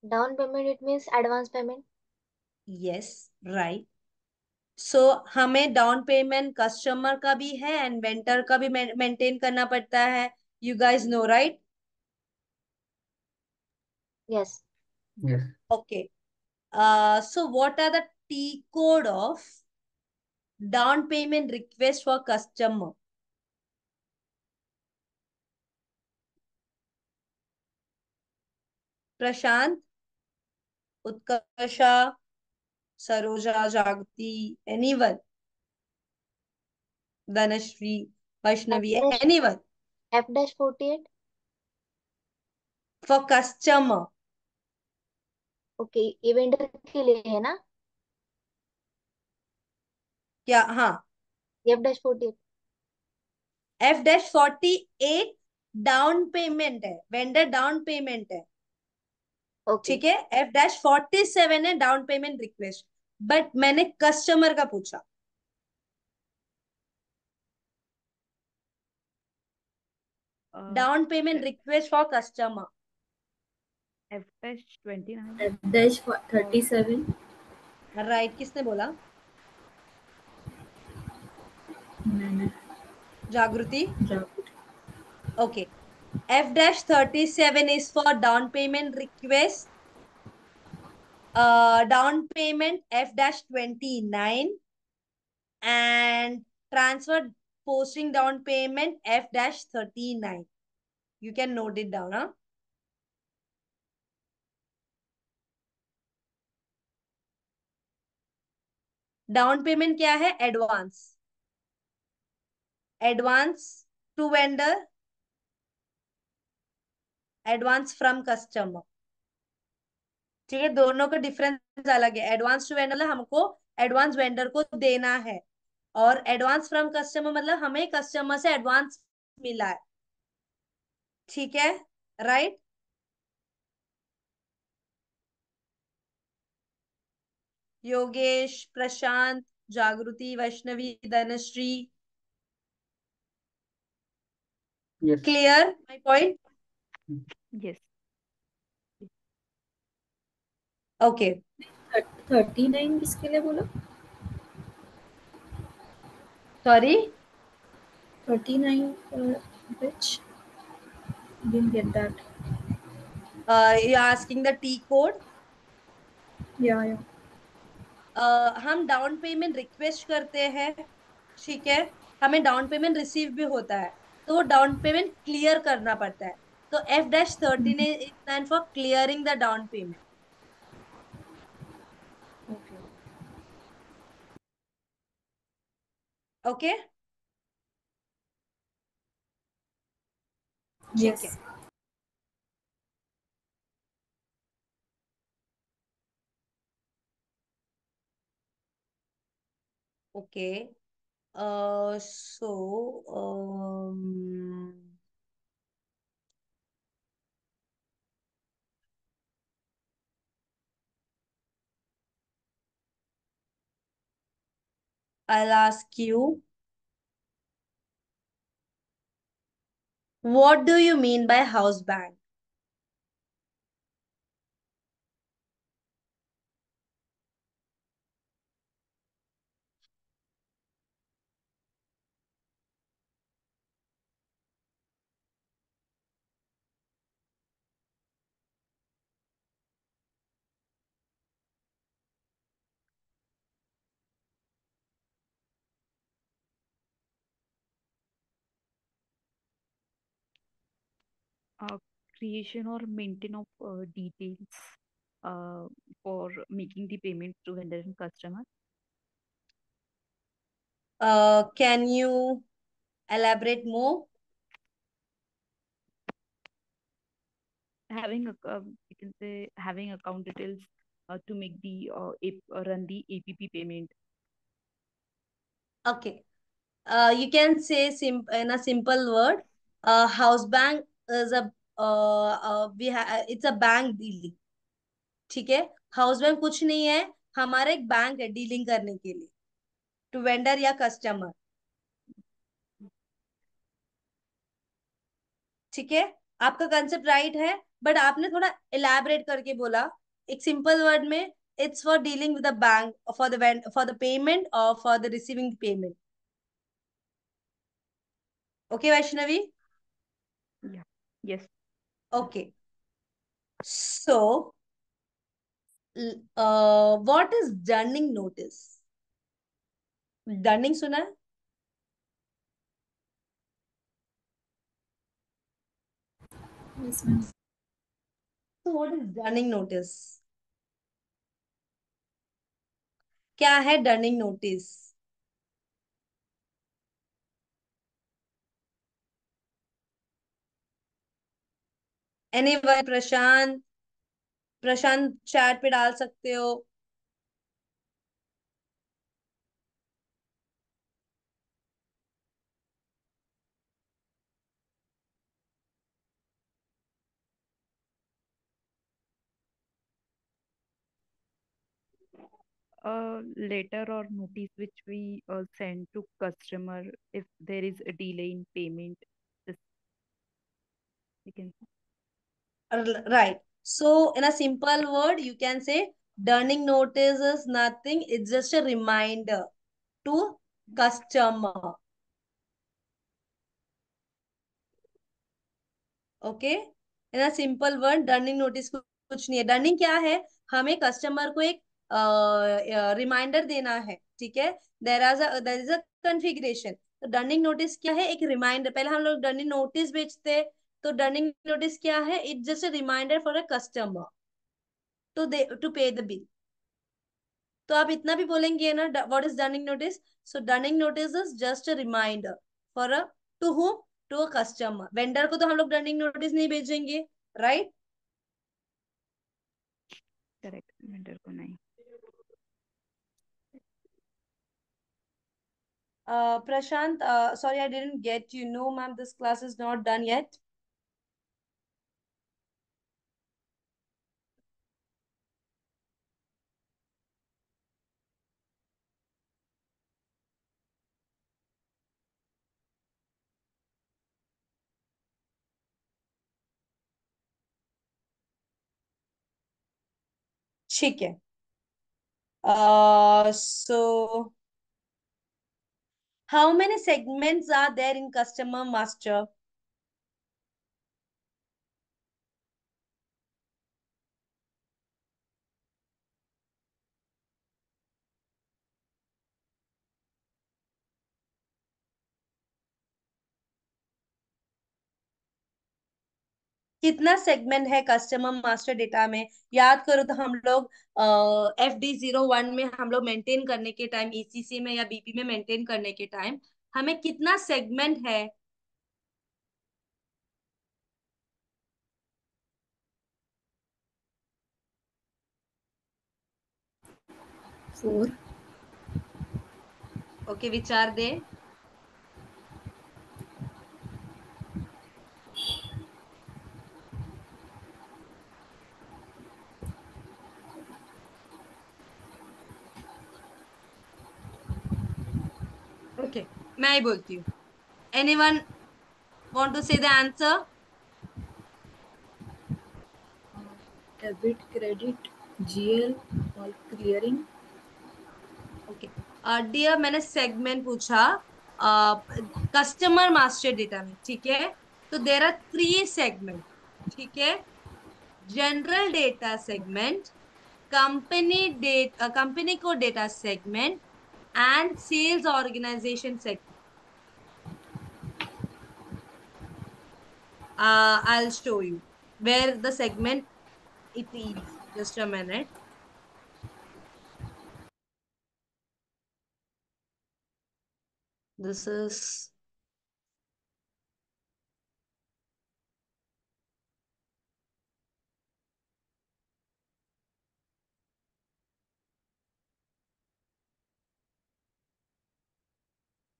Down payment, it means advance payment. Yes, right. सो हमें down payment customer का भी है and vendor का भी maintain करना पड़ता है। You guys know, right? Yes. Yes. Okay, so what are the T code of down payment request for customer? Prashant, Utkarsha, Saroja, Jagriti, anyone, Dhanashree, F Vaishnavi, dash anyone? F-48. For customer? Okay, ये vendor के लिए है ना? क्या? हाँ, F-48. F-48 डाउन पेमेंट है, vendor down payment है। Okay, ठीक है, F-47 है डाउन पेमेंट रिक्वेस्ट, बट मैंने कस्टमर का पूछा। Down payment request for customer. F-29 F dash 37. Right, किसने बोला? मैंने जागृति. जागृति. Okay. F-37 is for down payment request. Down payment F-29 and transfer posting down payment F-39. You can note it down, huh? Down payment क्या है? Advance. Advance to vendor, advance from customer. ठीक है, दोनों का difference अलग है. Advance to vendor मतलब हमको एडवांस वेंडर को देना है, और एडवांस फ्रॉम कस्टमर मतलब हमें कस्टमर से एडवांस मिला है. ठीक है, राइट. योगेश, प्रशांत, जागृति, Vaishnavi, Dhanashree. Yes. Clear my point? yes. Okay. 39 किसके लिए बोला? Sorry, 39 which? Didn't get that. You asking the T code. Yeah. हम डाउन पेमेंट रिक्वेस्ट करते हैं, ठीक है, हमें डाउन पेमेंट रिसीव भी होता है, तो वो डाउन पेमेंट क्लियर करना पड़ता है. तो F-13 is stand for clearing the down payment. Okay. Okay, ठीक है. Yes. Okay, so I'll ask you, what do you mean by house bank? uh, Creation or maintain of details uh, for making the payments to vendor and customer. Can you elaborate more? Having you can say having account details to make the run the APP payment. Okay. You can say in a simple word, house bank is a it's a bank dealing. ठीक है, house bank कुछ नहीं है, हमारा एक bank है dealing करने के लिए टू वेंडर या कस्टमर. ठीक है, आपका कंसेप्ट राइट है, बट आपने थोड़ा इलैबोरेट करके बोला एक सिंपल वर्ड में. It's for dealing with the bank for the payment और for the receiving payment. Okay Vaishnavi? Yeah. Yes. Okay, so what is dunning notice? Dunning सुना है? Yes, ma'am. तो व्हाट इज डर्निंग नोटिस? क्या है डर्निंग notice? Anyone? प्रशांत, प्रशांत chat पे डाल सकते हो. A letter or notice which we send to customer if there is a delay in payment. This we can say. Right. So, in a simple word, you can say dunning notice is nothing. It's just a reminder to customer. Okay, in a simple word dunning notice कुछ नहीं है। डर्निंग क्या है? हमें customer को एक reminder देना है, ठीक है। There is a configuration. तो डर्निंग नोटिस क्या है? एक रिमाइंडर। पहले हम लोग डर्निंग नोटिस बेचते, तो डर्निंग नोटिस क्या है? It's just a reminder for a customer to pay the bill. तो आप इतना भी बोलेंगे ना, what is dunning notice? So dunning notice is just a reminder for a, to whom? To a customer. Vendor को तो हम लोग डर्निंग नोटिस नहीं भेजेंगे, राइट? करेक्ट, वेंडर को नहीं। Prashant, sorry, I didn't get you. No, ma'am, this class is not done yet. ठीक है। So how many segments are there in customer master? कितना सेगमेंट है कस्टमर मास्टर डेटा में? याद करो तो हम लोग FD01 में हम लोग मेंटेन करने के टाइम, ECC में या BP में मेंटेन करने के टाइम हमें कितना सेगमेंट है? 4. ओके, विचार दे। ओके, मैं ही बोलती हूँ। Anyone want to say the answer? Debit, credit, GL, all clearing. Okay dear, मैंने सेगमेंट पूछा कस्टमर मास्टर डेटा में, ठीक है। तो देर आर 3 सेगमेंट, ठीक है। General data segment, company code data segment, and sales organisation segment. I'll show you where the segment it is. Just a minute. This is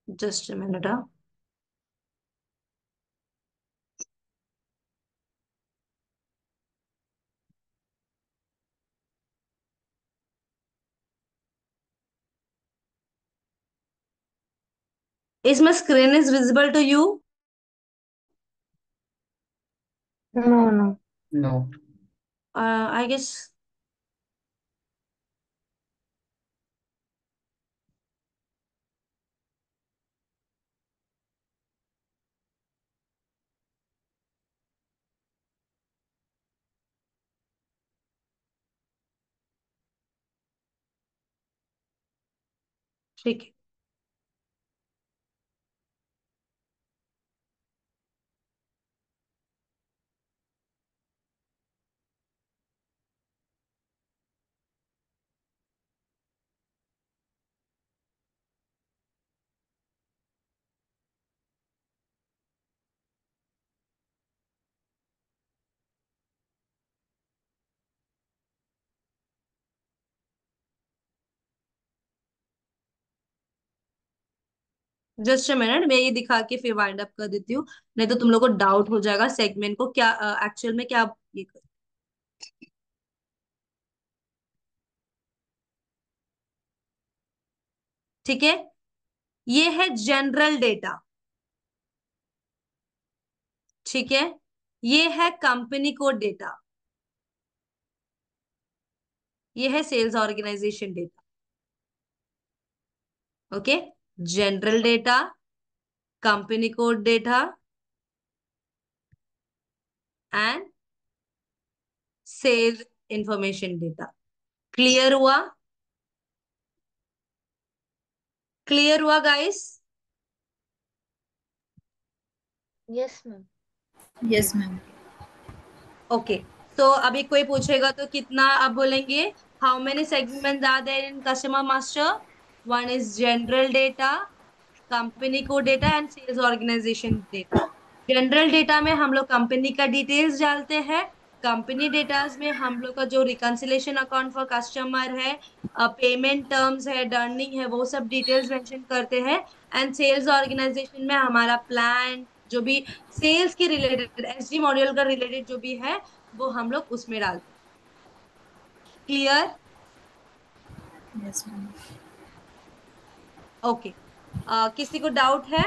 just a minute. Is my screen is visible to you? No, no. No. I guess. ठीक है। Just a minute, मैं ये दिखा के फिर wind up कर देती हूँ, नहीं तो तुम लोग को डाउट हो जाएगा सेगमेंट को क्या एक्चुअल में क्या ये ठीक है। ये है जनरल डेटा, ठीक है। ये है कंपनी कोड डेटा, ये है sales organization data. Okay, general data, company code data and sales information data. Clear हुआ? क्लियर हुआ guys? Yes ma'am. Yes, ma'am. Okay, तो अभी कोई पूछेगा तो कितना आप बोलेंगे? How many segments are there in customer master? One is general data, company code data and sales organization data. General data में हम लोग कंपनी का डिटेल्स डालते हैं। कंपनी डेटाज में हम लोग का जो रिकंसिलेशन अकाउंट फॉर कस्टमर है, पेमेंट टर्म्स है, डर्निंग है, वो सब डिटेल्स मेंशन करते हैं। एंड सेल्स ऑर्गेनाइजेशन में हमारा प्लान जो भी सेल्स के रिलेटेड, एसडी मॉड्यूल का रिलेटेड जो भी है, वो हम लोग उसमें डालते हैं। क्लियर? Yes, ma'am. ओके, किसी को डाउट है?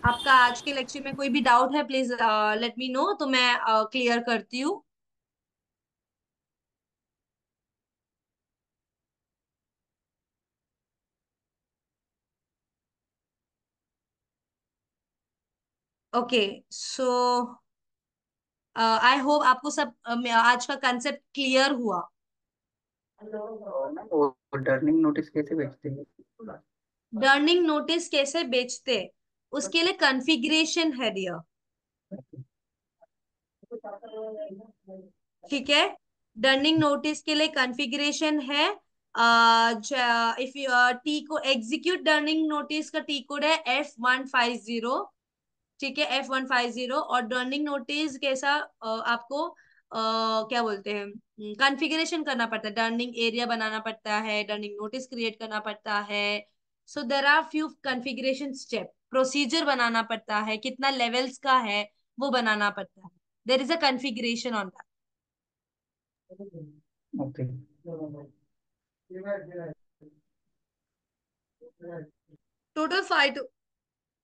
आपका आज के लेक्चर में कोई भी डाउट है, प्लीज लेट मी नो, तो मैं क्लियर करती हूँ। ओके, सो आई होप आपको सब आज का कंसेप्ट क्लियर हुआ। मैम वो टर्निंग नोटिस कैसे भेजते हैं? डर्निंग नोटिस कैसे बेचते, उसके लिए कॉन्फ़िगरेशन है डियर। ठीक है, डर्निंग नोटिस के लिए कॉन्फ़िगरेशन है। इफ यू टी को एग्जीक्यूट डर्निंग नोटिस का टी कोड है F150। ठीक है, F150। और डर्निंग नोटिस कैसा आपको क्या बोलते हैं, कॉन्फ़िगरेशन करना पड़ता है, डर्निंग एरिया बनाना पड़ता है, डर्निंग नोटिस क्रिएट करना पड़ता है। So there are few configuration step, procedure बनाना पड़ता है, कितना लेवल्स का है वो बनाना पड़ता है। देर is a configuration on that. Okay. Total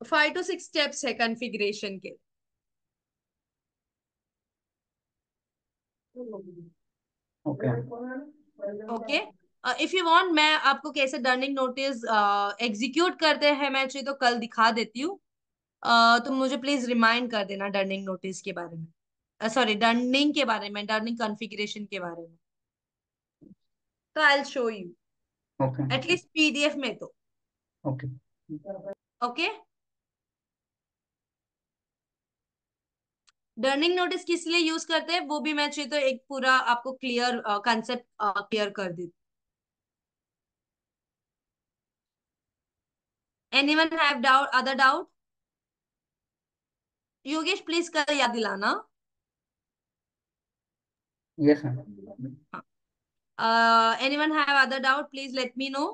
5 to 6 steps है कॉन्फ़िगरेशन के। Okay. Okay, if you want मैं आपको कैसे डर्निंग नोटिस एग्जीक्यूट करते हैं मैं चाहिए तो कल दिखा देती हूँ। तो मुझे प्लीज रिमाइंड कर देना डर्निंग नोटिस के बारे में, सॉरी डर्निंग के बारे में, डर्निंग कॉन्फ़िगरेशन के बारे में। तो आई will show you okay. At least PDF में तो। ओके। ओके, डर्निंग नोटिस किस लिए यूज करते हैं वो भी मैं चाहिए तो एक पूरा आपको क्लियर कंसेप्ट क्लियर कर दी। Anyone have doubt, other doubt? Yogesh please कल याद दिलाना। Yes ma'am. Anyone have other doubt? Please let me know.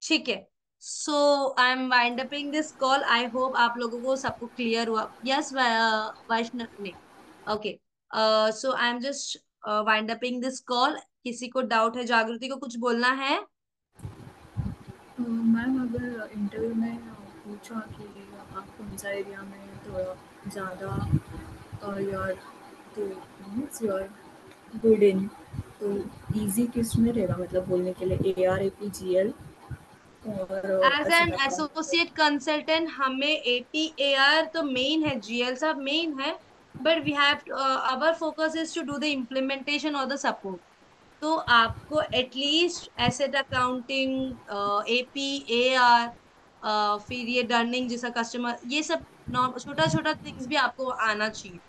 ठीक है, so I am wind upping this call. I hope आप लोगों को सबको क्लियर हुआ। यस वैष्णव ने, okay, so I am just wind upping this call. किसी को डाउट है, जागृति को कुछ बोलना है? मैम अगर इंटरव्यू में पूछा कि आप कौन सा एरिया में थोड़ा ज़्यादा यार तो मीन्स यार गुड इन, तो इजी किस में रहेगा मतलब बोलने के लिए AR AP GL और as an asset account. Associate consultant हमें APAR तो मेन है, GL सब मेन है, but we have our focus is to do the implementation और द सपोर्ट। तो आपको एटलीस्ट एसेट अकाउंटिंग, APAR, फिर ये डर्निंग जैसा कस्टमर, ये सब छोटा छोटा थिंग्स भी आपको आना चाहिए।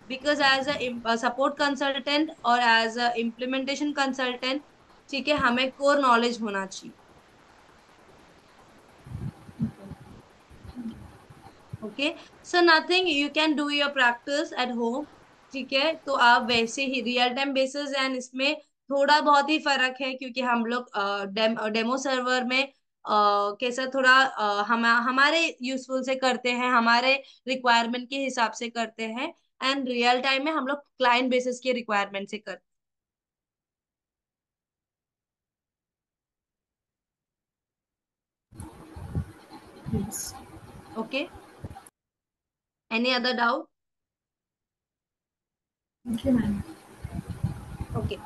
Because as a support consultant और एज अ इम्प्लीमेंटेशन कंसल्टेंट, ठीक है, हमें कोर नॉलेज होना चाहिए। Okay, so nothing, you can do your practice at home. ठीक है, तो आप वैसे ही रियल टाइम बेसिस, एंड इसमें थोड़ा बहुत ही फर्क है क्योंकि हम लोग डेमो सर्वर में कैसा थोड़ा हमारे यूजफुल से करते हैं, हमारे रिक्वायरमेंट के हिसाब से करते हैं, एंड रियल टाइम में हम लोग क्लाइंट बेसिस के रिक्वायरमेंट से करते Yes. हैं। Okay, any other doubt? Thank you, ma'am. Okay,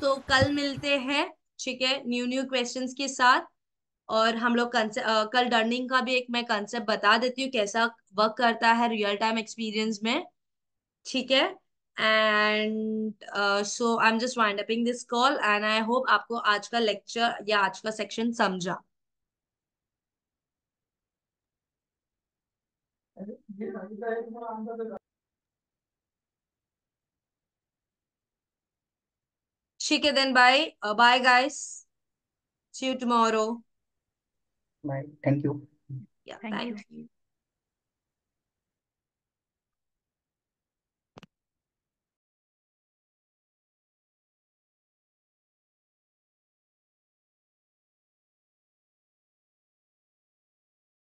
तो कल मिलते हैं, ठीक है, न्यू न्यू क्वेश्चंस के साथ। और हम लोग कल लर्निंग का भी एक मैं कंसेप्ट बता देती हूँ कैसा वर्क करता है रियल टाइम एक्सपीरियंस में, ठीक है। And so I am just wind upping this call, and I hope आपको आज का लेक्चर या आज का सेक्शन समझा। ठीक है, then bye bye guys, see you tomorrow. Bye, thank you. या Thank you. Thank you.